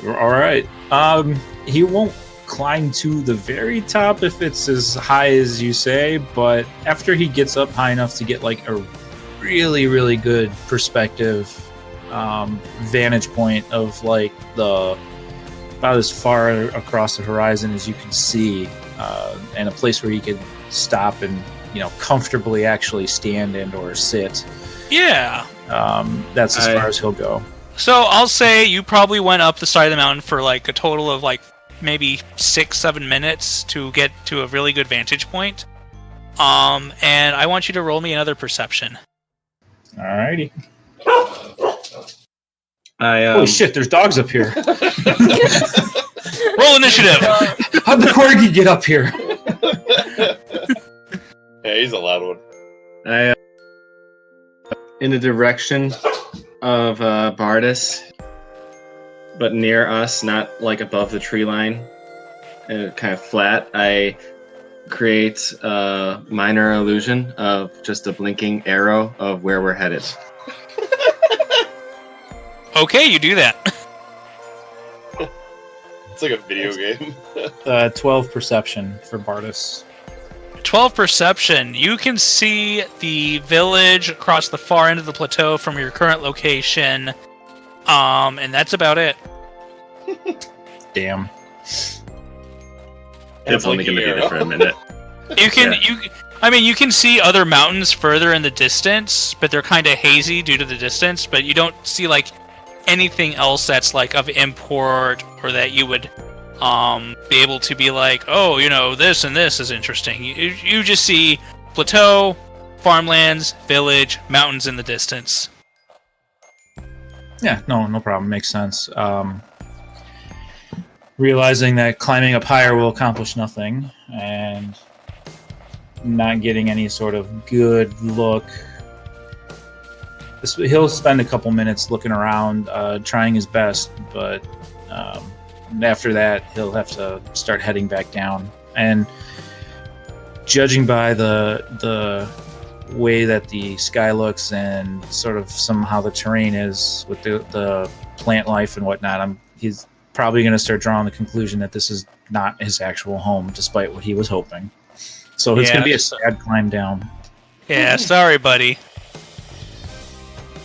All right. He won't climb to the very top if it's as high as you say, but after he gets up high enough to get like a really, really good perspective, vantage point of like the about as far across the horizon as you can see, and a place where you could stop and comfortably actually stand and or sit. Yeah. That's as far as he'll go. So I'll say you probably went up the side of the mountain for like a total of like maybe 6-7 minutes to get to a really good vantage point. And I want you to roll me another perception. Alrighty. I Holy shit! There's dogs up here. Roll initiative. How'd the corgi get up here? Yeah, he's a loud one. I in the direction of Bardus, but near us, not like above the tree line, and kind of flat. I create a minor illusion of just a blinking arrow of where we're headed. Okay, you do that. It's like a video game. 12 perception for Bardus. 12 perception. You can see the village across the far end of the plateau from your current location. And that's about it. Damn. It's only going to be there for a minute. You can see other mountains further in the distance, but they're kind of hazy due to the distance, but you don't see like anything else that's like of import or that you would be able to be like, oh, this and this is interesting. You just see plateau, farmlands, village, mountains in the distance. Yeah, no problem. Makes sense. Realizing that climbing up higher will accomplish nothing, and not getting any sort of good look. He'll spend a couple minutes looking around, trying his best, but after that, he'll have to start heading back down. And judging by the way that the sky looks and sort of somehow the terrain is with the plant life and whatnot, he's probably going to start drawing the conclusion that this is not his actual home, despite what he was hoping. So it's going to be a sad climb down. Yeah, sorry, buddy.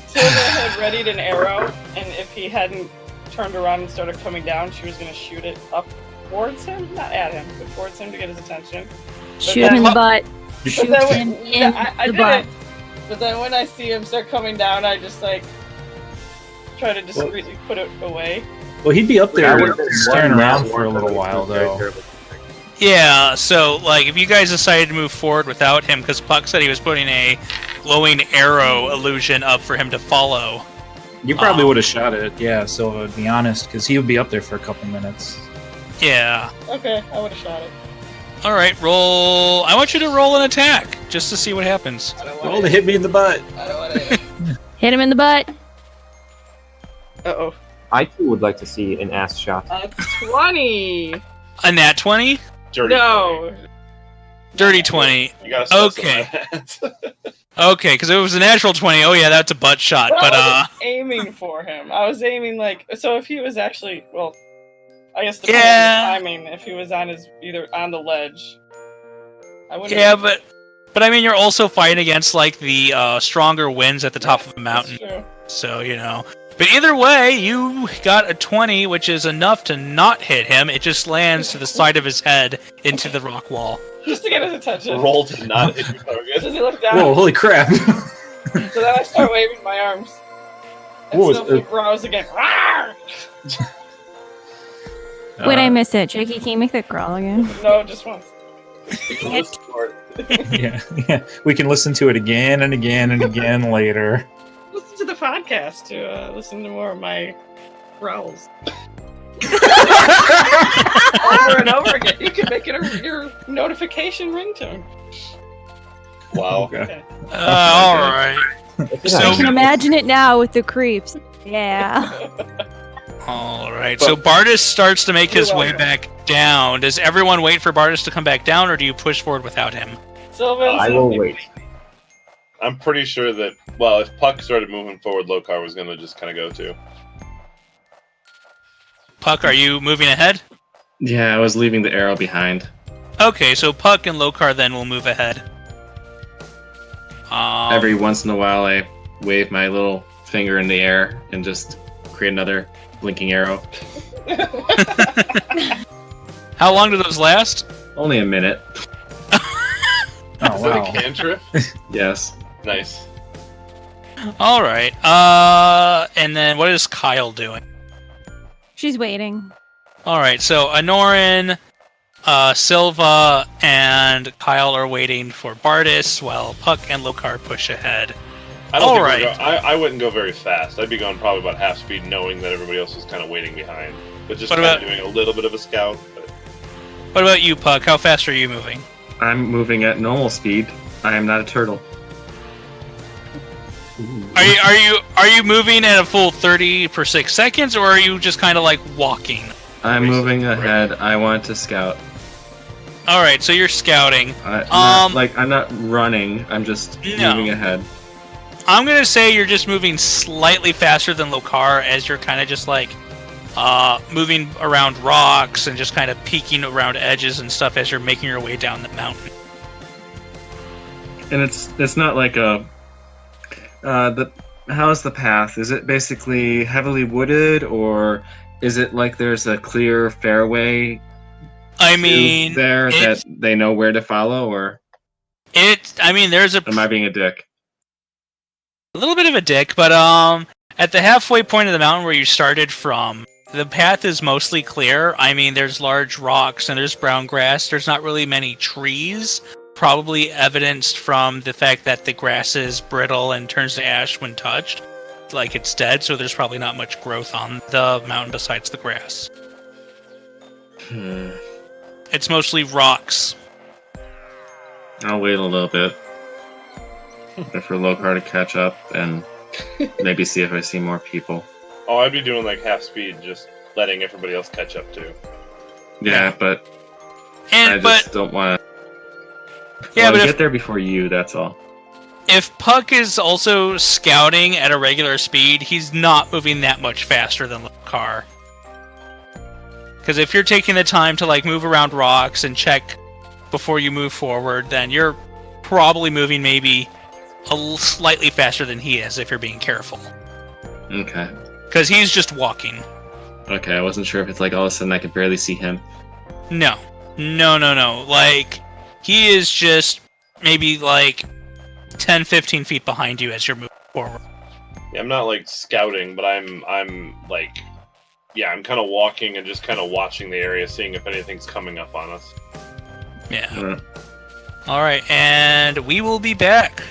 Tilda had readied an arrow, and if he hadn't turned around and started coming down, she was going to shoot it up towards him, not at him, but towards him to get his attention. Shoot him in the butt. But Shoot then him in I the did butt. it. But then when I see him start coming down, I just like try to discreetly put it away. Well, he'd be up I there would've been staring one around more for a little than while, two though. characters. Yeah, so, like, if you guys decided to move forward without him, because Puck said he was putting a glowing arrow illusion up for him to follow. You probably would have shot it, yeah, so to be honest, because he would be up there for a couple minutes. Yeah. Okay, I would have shot it. Alright, roll... I want you to roll an attack, just to see what happens. I don't Roll want to hit me in the butt. I don't want to. Hit him in the butt. Uh-oh. I too would like to see an ass shot. 20! A nat 20? Dirty. No! Dirty 20. You gotta specify Okay. that. Okay, because if it was a natural 20, oh yeah, that's a butt shot, But but, I wasn't aiming for him. I was aiming like... So if he was actually... Well, I guess depending Yeah. on the timing, if he was on his... Either on the ledge... I wouldn't... Yeah, but I mean, you're also fighting against, like, the stronger winds at the top of the mountain, That's true. so, you know. But either way, you got a 20, which is enough to not hit him. It just lands to the side of his head into the rock wall. Just to get his attention. Roll to not hit your target. Does he look down? Whoa, holy crap. So then I start waving my arms. And What was Snowflake growls again. Rawr! Wait, I missed it. Jackie, can you make that growl again? No, just once. Listen for it. yeah, we can listen to it again and again and again later. Listen to the podcast to listen to more of my growls. Over and over again. You can make it your notification ringtone. Wow. Okay. Alright. I So, can imagine it now with the creeps. Yeah. alright. So Bardis starts to make his You're way welcome. back down. Does everyone wait for Bardis to come back down, or do you push forward without him? Sylvan, I will wait. I'm pretty sure that, well, if Puck started moving forward, Lokar was going to just kind of go too. Puck, are you moving ahead? Yeah, I was leaving the arrow behind. Okay, so Puck and Lokar then will move ahead. Every once in a while, I wave my little finger in the air and just create another blinking arrow. How long do those last? Only a minute. Oh, Is that a wow. cantrip? Yes. Nice. Alright. And then what is Kyle doing? She's waiting. Alright, so Anorin, Silva, and Kyle are waiting for Bardis, while Puck and Lokar push ahead. I don't All think right. I wouldn't go very fast. I'd be going probably about half speed, knowing that everybody else was kind of waiting behind, but just What kind of about- doing a little bit of a scout. But What about you, Puck? How fast are you moving? I'm moving at normal speed. I am not a turtle. Are you moving at a full 30 per 6 seconds, or are you just kind of like walking? I'm Racing. moving ahead. I want to scout. Alright, so you're scouting. I'm not running. I'm just No. moving ahead. I'm gonna say you're just moving slightly faster than Lokar, as you're kind of just like moving around rocks and just kind of peeking around edges and stuff as you're making your way down the mountain. And it's not like a how's the path? Is it basically heavily wooded, or is it like there's a clear fairway I mean, there it's- that they know where to follow, or there's am I being a dick? a little bit of a dick, but at the halfway point of the mountain where you started from, the path is mostly clear. I mean, there's large rocks and there's brown grass. There's not really many trees, probably evidenced from the fact that the grass is brittle and turns to ash when touched, like it's dead, so there's probably not much growth on the mountain besides the grass. It's mostly rocks. I'll wait a little bit. Wait for Lokar to catch up and maybe see if I see more people. oh, I'd be doing like half speed, just letting everybody else catch up too. Yeah, but I just don't want to. Yeah, but if- get there before you. That's all. If Puck is also scouting at a regular speed, he's not moving that much faster than Lokar. Because if you're taking the time to like move around rocks and check before you move forward, then you're probably moving maybe slightly faster than he is if you're being careful. Okay. Because he's just walking. Okay, I wasn't sure if it's like all of a sudden I could barely see him. No. Like, he is just maybe like 10, 15 feet behind you as you're moving forward. Yeah, I'm not like scouting, but I'm like, yeah, I'm kind of walking and just kind of watching the area, seeing if anything's coming up on us. Yeah. All right, and we will be back